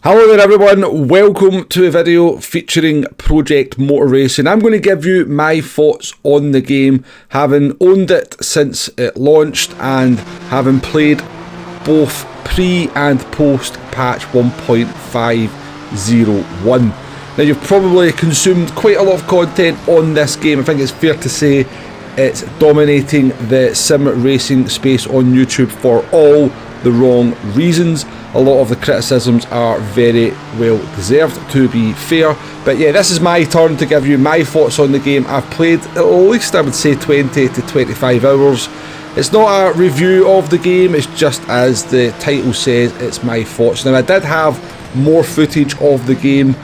Hello there everyone, welcome to a video featuring Project Motor Racing. I'm going to give you my thoughts on the game, having owned it since it launched and having played both pre and post patch 1.501. Now you've probably consumed quite a lot of content on this game. I think it's fair to say it's dominating the sim racing space on YouTube for all the wrong reasons. A lot of the criticisms are very well deserved, to be fair. But yeah, this is my turn to give you my thoughts on the game. I've played at least, I would say, 20 to 25 hours. It's not a review of the game, it's just as the title says, it's my thoughts. Now I did have more footage of the game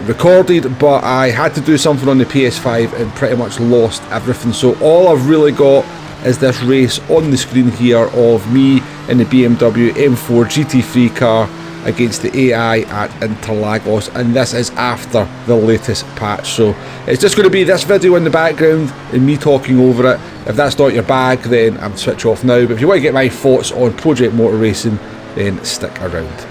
recorded, but I had to do something on the PS5 and pretty much lost everything. So all I've really got is this race on the screen here of me in the BMW M4 GT3 car against the AI at Interlagos, and this is after the latest patch. So it's just going to be this video in the background and me talking over it. If that's not your bag, then I'll switch off now, but if you want to get my thoughts on Project Motor Racing, then stick around.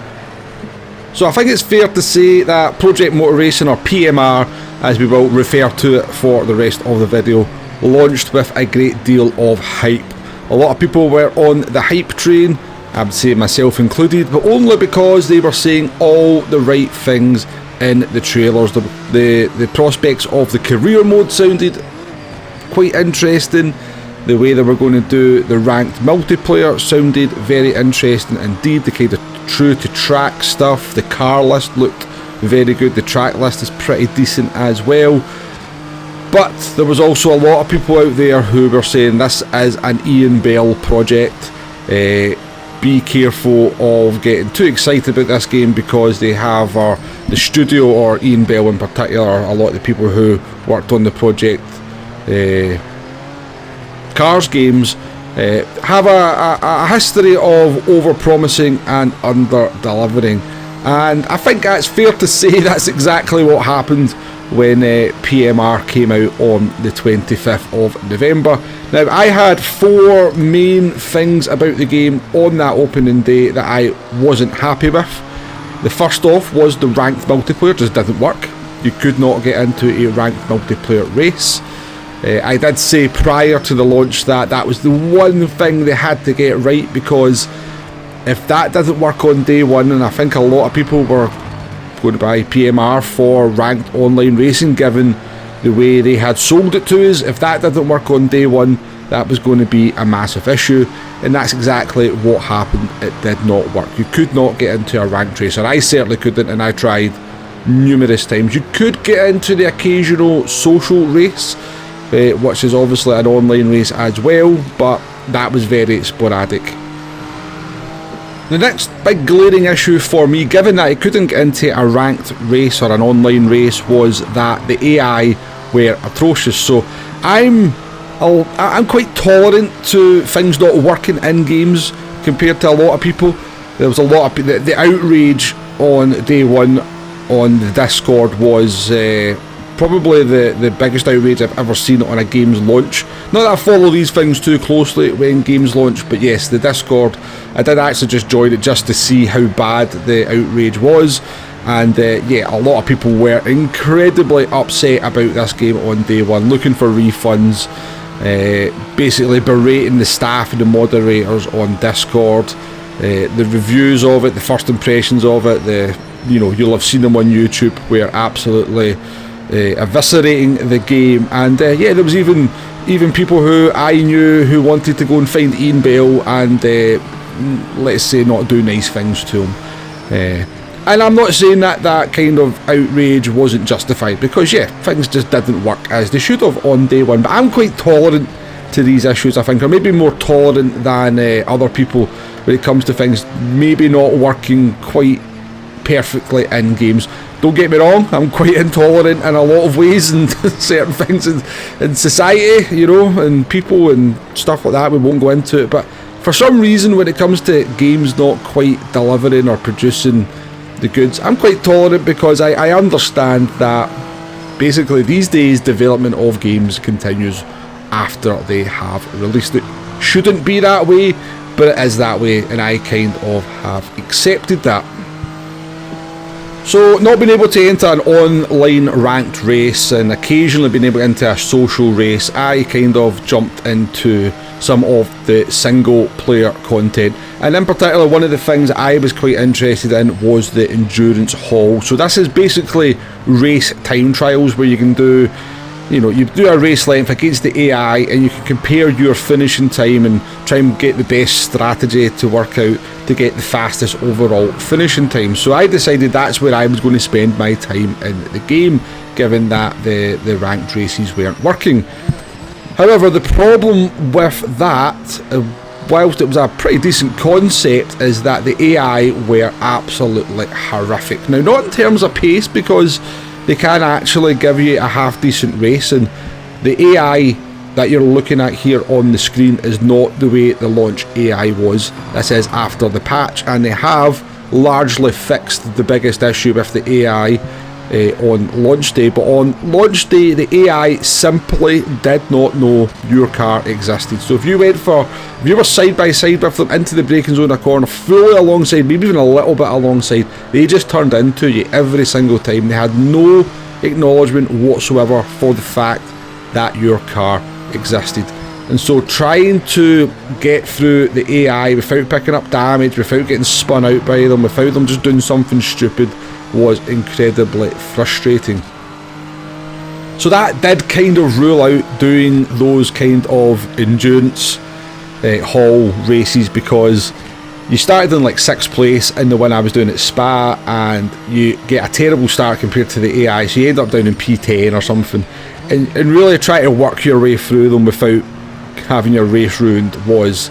So I think it's fair to say that Project Motor Racing, or PMR as we will refer to it for the rest of the video, launched with a great deal of hype. A lot of people were on the hype train, I would say myself included, but only because they were saying all the right things in the trailers. The prospects of the career mode sounded quite interesting. The way they were going to do the ranked multiplayer sounded very interesting indeed. The kind of true to track stuff, the car list looked very good, the track list is pretty decent as well. But there was also a lot of people out there who were saying this is an Ian Bell project. Be careful of getting too excited about this game because they have the studio, or Ian Bell in particular, a lot of the people who worked on the Project Cars games have a history of over-promising and under-delivering. And I think that's fair to say that's exactly what happened when PMR came out on the 25th of November. Now I had four main things about the game on that opening day that I wasn't happy with. The first off was the ranked multiplayer just didn't work. You could not get into a ranked multiplayer race. I did say prior to the launch that that was the one thing they had to get right, because if that doesn't work on day one, and I think a lot of people were going to buy PMR for ranked online racing given the way they had sold it to us, if that didn't work on day one, that was going to be a massive issue, and that's exactly what happened. It did not work. You could not get into a ranked race, and I certainly couldn't, and I tried numerous times. You could get into the occasional social race, which is obviously an online race as well, but that was very sporadic. The next big glaring issue for me, given that I couldn't get into a ranked race or an online race, was that the AI were atrocious. So I'm quite tolerant to things not working in games compared to a lot of people. There was a lot of the outrage on day one on the Discord was probably the biggest outrage I've ever seen on a game's launch. Not that I follow these things too closely when games launch, but yes, the Discord, I did actually just join it just to see how bad the outrage was, and yeah, a lot of people were incredibly upset about this game on day one, looking for refunds, basically berating the staff and the moderators on Discord. The reviews of it, the first impressions of it, you'll have seen them on YouTube, were absolutely eviscerating the game. And yeah, there was even people who I knew who wanted to go and find Ian Bell and let's say not do nice things to him. And I'm not saying that that kind of outrage wasn't justified, because yeah, things just didn't work as they should have on day one. But I'm quite tolerant to these issues, I think, or maybe more tolerant than other people when it comes to things maybe not working quite perfectly in games. Don't get me wrong, I'm quite intolerant in a lot of ways and certain things in society, and people and stuff like that. We won't go into it, but for some reason when it comes to games not quite delivering or producing the goods, I'm quite tolerant, because I understand that basically these days development of games continues after they have released it. Shouldn't be that way, but it is that way, and I kind of have accepted that. So not being able to enter an online ranked race and occasionally being able to enter a social race, I kind of jumped into some of the single player content, and in particular one of the things I was quite interested in was the endurance hall. So this is basically race time trials where you can do, you do a race length against the AI and you can compare your finishing time and try and get the best strategy to work out to get the fastest overall finishing time. So I decided that's where I was going to spend my time in the game, given that the ranked races weren't working. However, the problem with that, whilst it was a pretty decent concept, is that the AI were absolutely horrific. Now, not in terms of pace, because they can actually give you a half decent race, and the AI that you're looking at here on the screen is not the way the launch AI was. This is after the patch, and they have largely fixed the biggest issue with the AI on launch day. But on launch day, the AI simply did not know your car existed. So if you were side by side with them into the braking zone, a corner, fully alongside, maybe even a little bit alongside, they just turned into you every single time. They had no acknowledgement whatsoever for the fact that your car existed. And so trying to get through the AI without picking up damage, without getting spun out by them, without them just doing something stupid, was incredibly frustrating. So that did kind of rule out doing those kind of endurance hall races, because you started in like 6th place in the one I was doing at Spa, and you get a terrible start compared to the AI, so you end up down in P10 or something, and really try to work your way through them without having your race ruined was,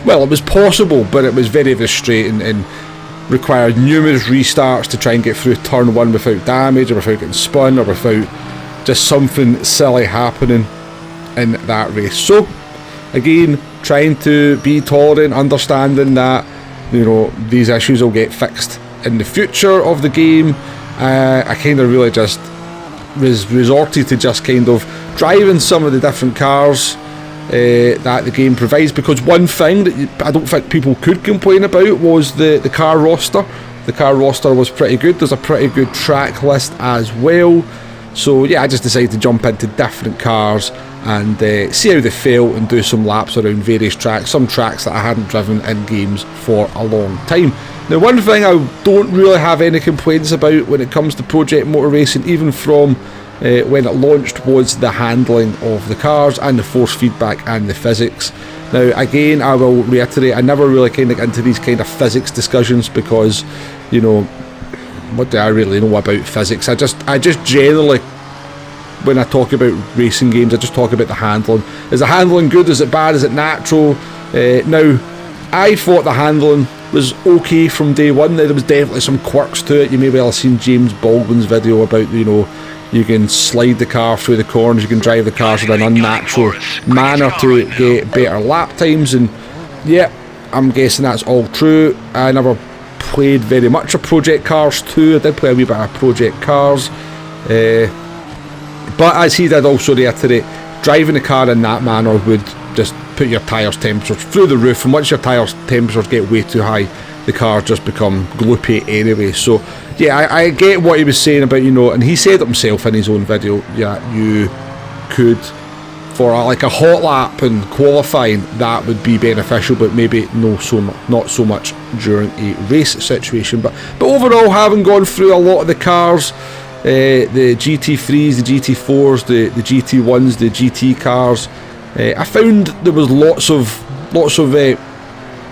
well, it was possible, but it was very frustrating and required numerous restarts to try and get through turn 1 without damage, or without getting spun, or without just something silly happening in that race. So again, trying to be tolerant, understanding that these issues will get fixed in the future of the game. I kind of really just resorted to just kind of driving some of the different cars that the game provides, because one thing that I don't think people could complain about was the car roster. The car roster was pretty good. There's a pretty good track list as well. So yeah, I just decided to jump into different cars and see how they felt and do some laps around various tracks, some tracks that I hadn't driven in games for a long time. Now, one thing I don't really have any complaints about when it comes to Project Motor Racing, even from when it launched, was the handling of the cars and the force feedback and the physics. Now again, I will reiterate, I never really kind of get into these kind of physics discussions, because what do I really know about physics? I just generally, when I talk about racing games, I just talk about the handling. Is the handling good? Is it bad? Is it natural? Now, I thought the handling was okay from day one. There was definitely some quirks to it. You may well have seen James Baldwin's video about, you can slide the car through the corners, you can drive the cars in an unnatural manner to get better lap times, and yeah, I'm guessing that's all true. I never played very much of Project Cars 2. I did play a wee bit of Project Cars, but as he did also reiterate, driving the car in that manner would just put your tyres' temperatures through the roof, and once your tyres' temperatures get way too high, the cars just become gloopy anyway. So yeah, I get what he was saying about, and he said it himself in his own video, yeah, you could, for like a hot lap and qualifying, that would be beneficial, but maybe not so much during a race situation. But overall, having gone through a lot of the cars, the GT3s, the GT4s, the GT1s, the GT cars, I found there was lots of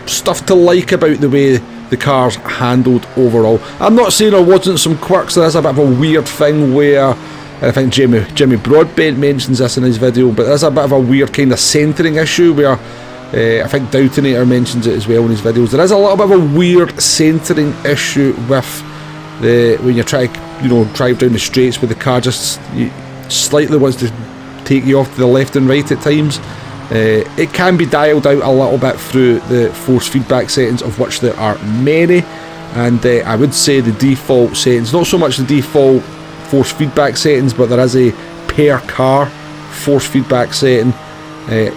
stuff to like about the way the cars handled overall. I'm not saying there wasn't some quirks. There's a bit of a weird thing where, and I think Jimmy Broadbent mentions this in his video, but there's a bit of a weird kind of centering issue where I think Doubtinator mentions it as well in his videos. There is a little bit of a weird centering issue with when you try drive down the straights, where the car just slightly wants to take you off to the left and right at times. It can be dialed out a little bit through the force feedback settings, of which there are many, and I would say the default settings, not so much the default force feedback settings, but there is a per car force feedback setting.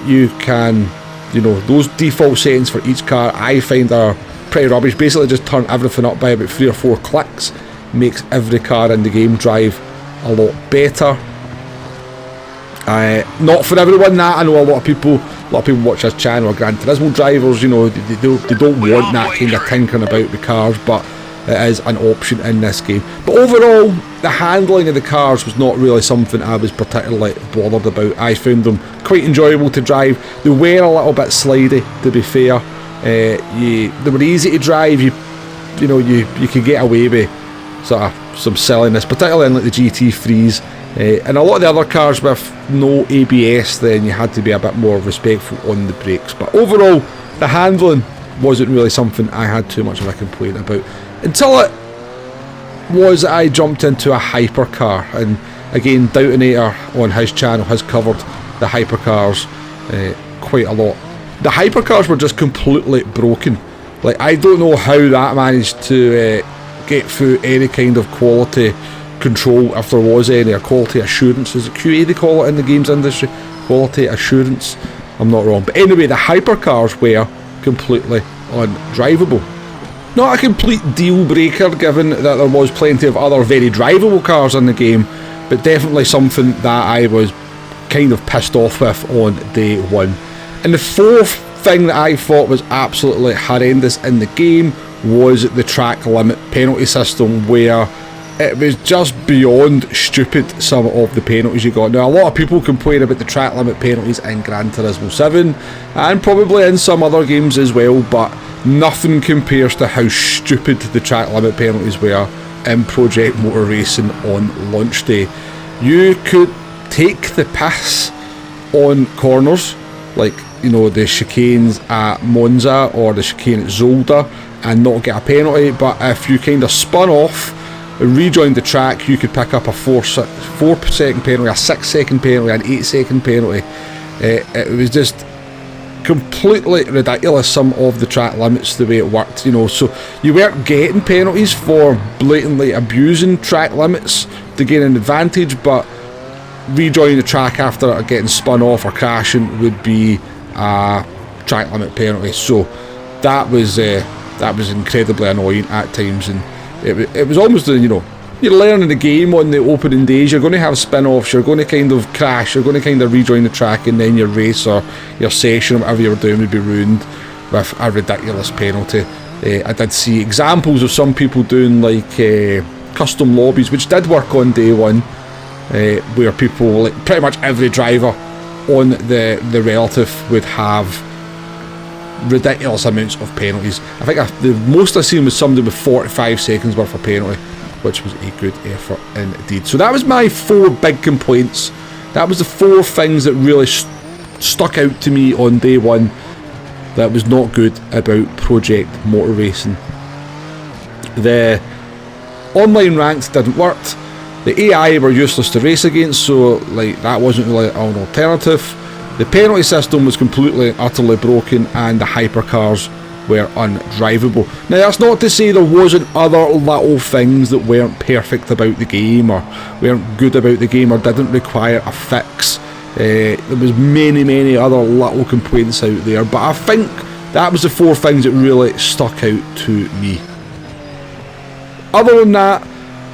You can, those default settings for each car I find are pretty rubbish. Basically just turn everything up by about 3 or 4 clicks, makes every car in the game drive a lot better. Not for everyone that. I know a lot of people watch this channel are Gran Turismo drivers, you know, they don't want that kind of tinkering about with cars, but it is an option in this game. But overall, the handling of the cars was not really something I was particularly bothered about. I found them quite enjoyable to drive. They were a little bit slidey, to be fair. They were easy to drive. You could get away with sort of some silliness, particularly in like the GT3s. And a lot of the other cars with no ABS, then you had to be a bit more respectful on the brakes. But overall, the handling wasn't really something I had too much of a complaint about. Until I jumped into a hypercar, and again, Doubtinator on his channel has covered the hypercars quite a lot. The hypercars were just completely broken. Like, I don't know how that managed to get through any kind of quality control, if there was any, or quality assurance. Is it QA they call it in the games industry? Quality assurance? I'm not wrong. But anyway, the hypercars were completely undrivable. Not a complete deal breaker, given that there was plenty of other very drivable cars in the game, but definitely something that I was kind of pissed off with on day one. And the fourth thing that I thought was absolutely horrendous in the game was the track limit penalty system, where it was just beyond stupid, some of the penalties you got. Now, a lot of people complain about the track limit penalties in Gran Turismo 7 and probably in some other games as well, but nothing compares to how stupid the track limit penalties were in Project Motor Racing on launch day. You could take the piss on corners, like, you know, the chicanes at Monza or the chicane at Zolder, and not get a penalty. But if you kind of spun off, rejoined the track, you could pick up a 4 second penalty, a 6 second penalty, an 8 second penalty. It was just completely ridiculous, some of the track limits, the way it worked, you know. So you weren't getting penalties for blatantly abusing track limits to gain an advantage, but rejoining the track after getting spun off or crashing would be a track limit penalty. So that was incredibly annoying at times, and it was almost, you know, you're learning the game on the opening days. You're going to have spin-offs, you're going to kind of crash, you're going to kind of rejoin the track, and then your race or your session or whatever you were doing would be ruined with a ridiculous penalty. I did see examples of some people doing like custom lobbies, which did work on day one, where people, like pretty much every driver on the relative, would have ridiculous amounts of penalties. I think the most I've seen was somebody with 45 seconds worth of penalty, which was a good effort indeed. So that was my 4 big complaints. That was the 4 things that really stuck out to me on day one that was not good about Project Motor Racing. The online ranks didn't work. The AI were useless to race against, so like that wasn't really an alternative. The penalty system was completely and utterly broken, and the hypercars were undrivable. Now, that's not to say there wasn't other little things that weren't perfect about the game, or weren't good about the game, or didn't require a fix. There was many other little complaints out there, but I think that was the 4 things that really stuck out to me. Other than that,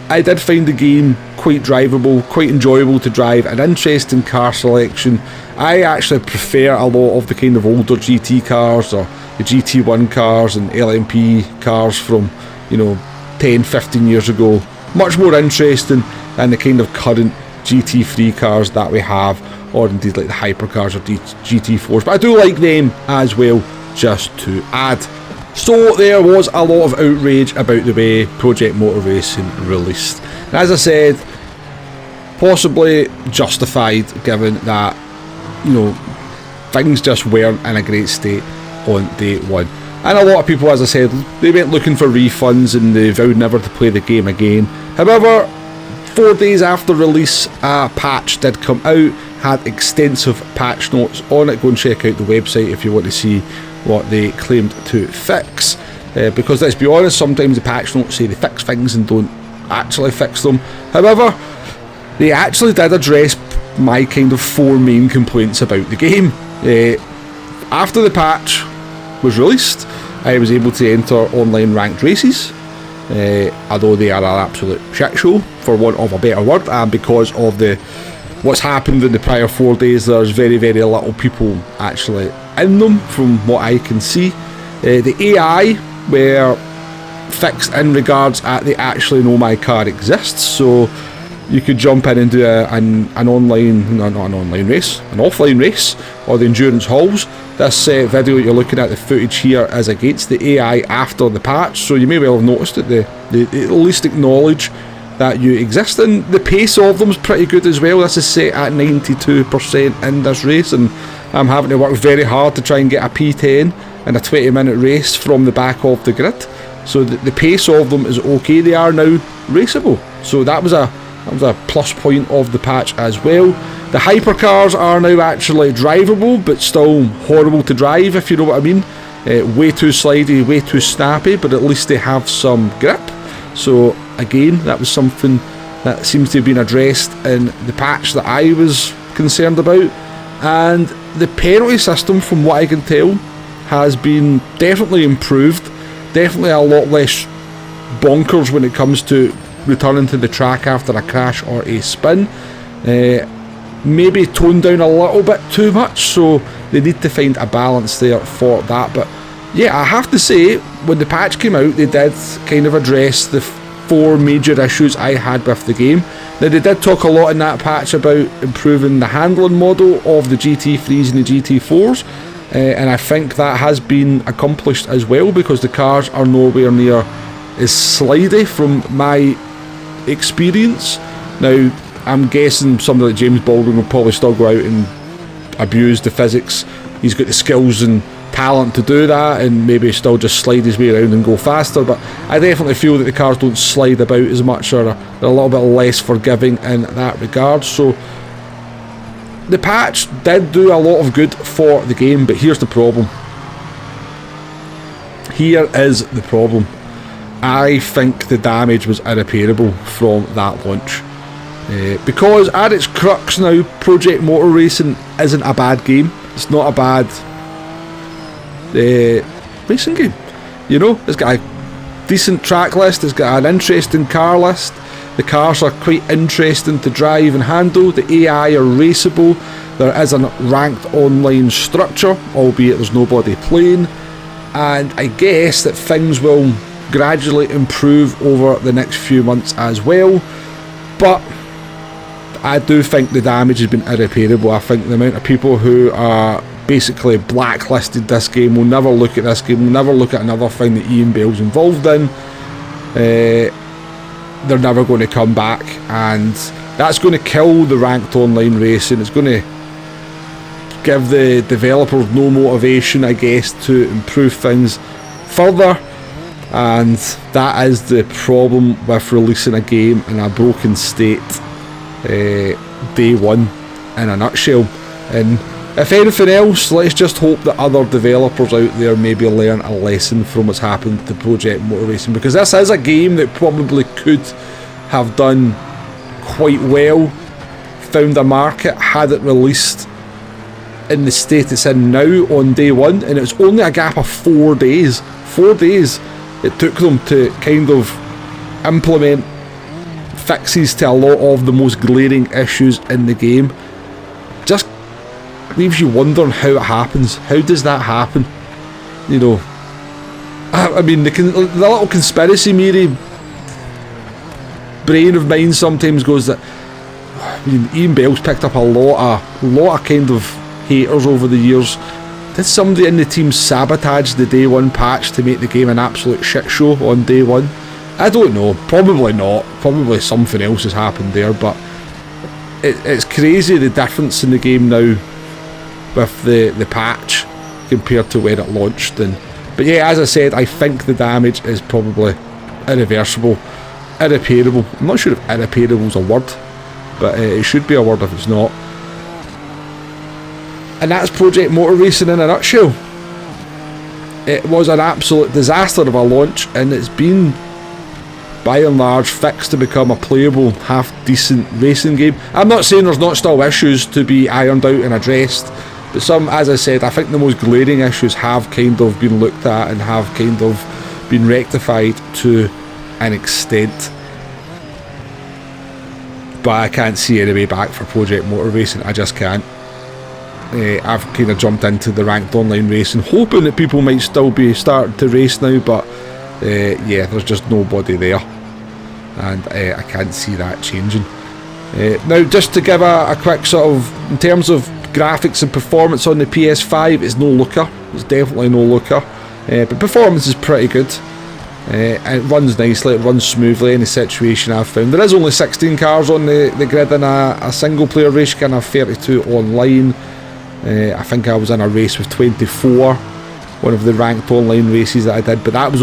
I did find the game quite drivable, quite enjoyable to drive, an interesting car selection. I actually prefer a lot of the kind of older GT cars, or the GT1 cars and LMP cars from, you know, 10-15 years ago. Much more interesting than the kind of current GT3 cars that we have, or indeed like the hypercars or GT4s, but I do like them as well, just to add. So there was a lot of outrage about the way Project Motor Racing released. And as I said, possibly justified, given that, you know, things just weren't in a great state on day one. And a lot of people, as I said, they went looking for refunds and they vowed never to play the game again. However, 4 days after release, a patch did come out, had extensive patch notes on it. Go and check out the website if you want to see what they claimed to fix, because let's be honest, sometimes the patch notes say they fix things and don't actually fix them. However, they actually did address my kind of 4 main complaints about the game. After the patch was released, I was able to enter online ranked races. although they are an absolute shit show, for want of a better word, and because of what's happened in the prior 4 days, there's very, very little people actually in them, from what I can see. The AI were fixed in regards at they actually know my car exists, so you could jump in and do an online, not an online race, an offline race, or the endurance halls. This video you're looking at, the footage here, is against the AI after the patch, so you may well have noticed that they at least acknowledge that you exist, and the pace of them is pretty good as well. This is set at 92% in this race, and I'm having to work very hard to try and get a P10 in a 20-minute race from the back of the grid. So the pace of them is okay. They are now raceable, so that was a plus point of the patch as well. The hypercars are now actually drivable, but still horrible to drive, if you know what I mean. Way too slidey, way too snappy, but at least they have some grip. So again, that was something that seems to have been addressed in the patch that I was concerned about. And the penalty system, from what I can tell, has been definitely improved. Definitely a lot less bonkers when it comes to returning to the track after a crash or a spin. Maybe toned down a little bit too much, so they need to find a balance there for that. But yeah, I have to say, when the patch came out, they did kind of address the 4 major issues I had with the game. Now, they did talk a lot in that patch about improving the handling model of the GT3s and the GT4s, and I think that has been accomplished as well, because the cars are nowhere near as slidey from my experience. Now, I'm guessing somebody like James Baldwin will probably still go out and abuse the physics. He's got the skills and talent to do that, and maybe still just slide his way around and go faster, but I definitely feel that the cars don't slide about as much, or they're a little bit less forgiving in that regard. So the patch did do a lot of good for the game, but here's the problem. Here is the problem. I think the damage was irreparable from that launch. Because at its crux now, Project Motor Racing isn't a bad game. It's not a bad racing game. You know, it's got a decent track list, it's got an interesting car list, the cars are quite interesting to drive and handle, the AI are raceable, there is a ranked online structure, albeit there's nobody playing, and I guess that things will gradually improve over the next few months as well. But I do think the damage has been irreparable. I think the amount of people who are basically blacklisted this game will never look at this game, will never look at another thing that Ian Bell's involved in. They're never going to come back, and that's going to kill the ranked online racing. It's going to give the developers no motivation, I guess, to improve things further, and that is the problem with releasing a game in a broken state day one, in a nutshell. And if anything else, let's just hope that other developers out there maybe learn a lesson from what's happened to Project Motor Racing, because this is a game that probably could have done quite well, found a market, had it released in the state it's in now on day one, and it was only a gap of 4 days. 4 days it took them to kind of implement fixes to a lot of the most glaring issues in the game. Just leaves you wondering how it happens. How does that happen? You know, I mean, the little conspiracy theory brain of mine sometimes goes that, I mean, Ian Bell's picked up a lot of kind of haters over the years. Did somebody in the team sabotage the day one patch to make the game an absolute shit show on day one? I don't know. Probably not. Probably something else has happened there, but it's crazy the difference in the game now with the patch compared to when it launched. But yeah, as I said, I think the damage is probably irreversible, irreparable. I'm not sure if irreparable is a word, but it should be a word if it's not. And that's Project Motor Racing in a nutshell. It was an absolute disaster of a launch, and it's been by and large fixed to become a playable, half decent racing game. I'm not saying there's not still issues to be ironed out and addressed, but some, as I said, I think the most glaring issues have kind of been looked at and have kind of been rectified to an extent, but I can't see any way back for Project Motor Racing. I just can't. I've kind of jumped into the ranked online racing, hoping that people might still be starting to race now, but yeah, there's just nobody there, and I can't see that changing. Now, just to give a quick sort of, in terms of graphics and performance on the PS5, it's no looker. It's definitely no looker, but performance is pretty good. It runs nicely, it runs smoothly, any situation I've found. There is only 16 cars on the grid in a single player race, kind of 32 online. I think I was in a race with 24, one of the ranked online races that I did, but that was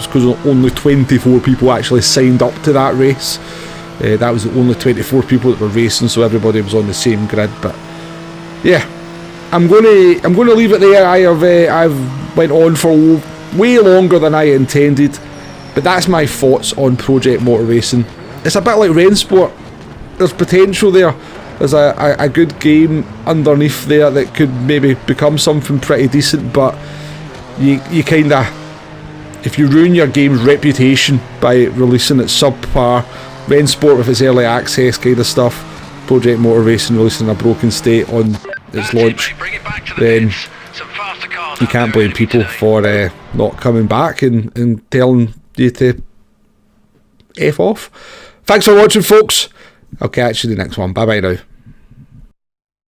because only 24 people actually signed up to that race. That was the only 24 people that were racing, so everybody was on the same grid. But yeah, I'm going to leave it there. I've went on for way longer than I intended, but that's my thoughts on Project Motor Racing. It's a bit like Rennsport. There's potential there. There's a good game underneath there that could maybe become something pretty decent, but you kind of, if you ruin your game's reputation by releasing it subpar, Rennsport with its early access kind of stuff, Project Motor Racing releasing in a broken state on its launch, then you can't blame people for not coming back and telling you to F off. Thanks for watching, folks. I'll catch you in the next one. Bye bye now.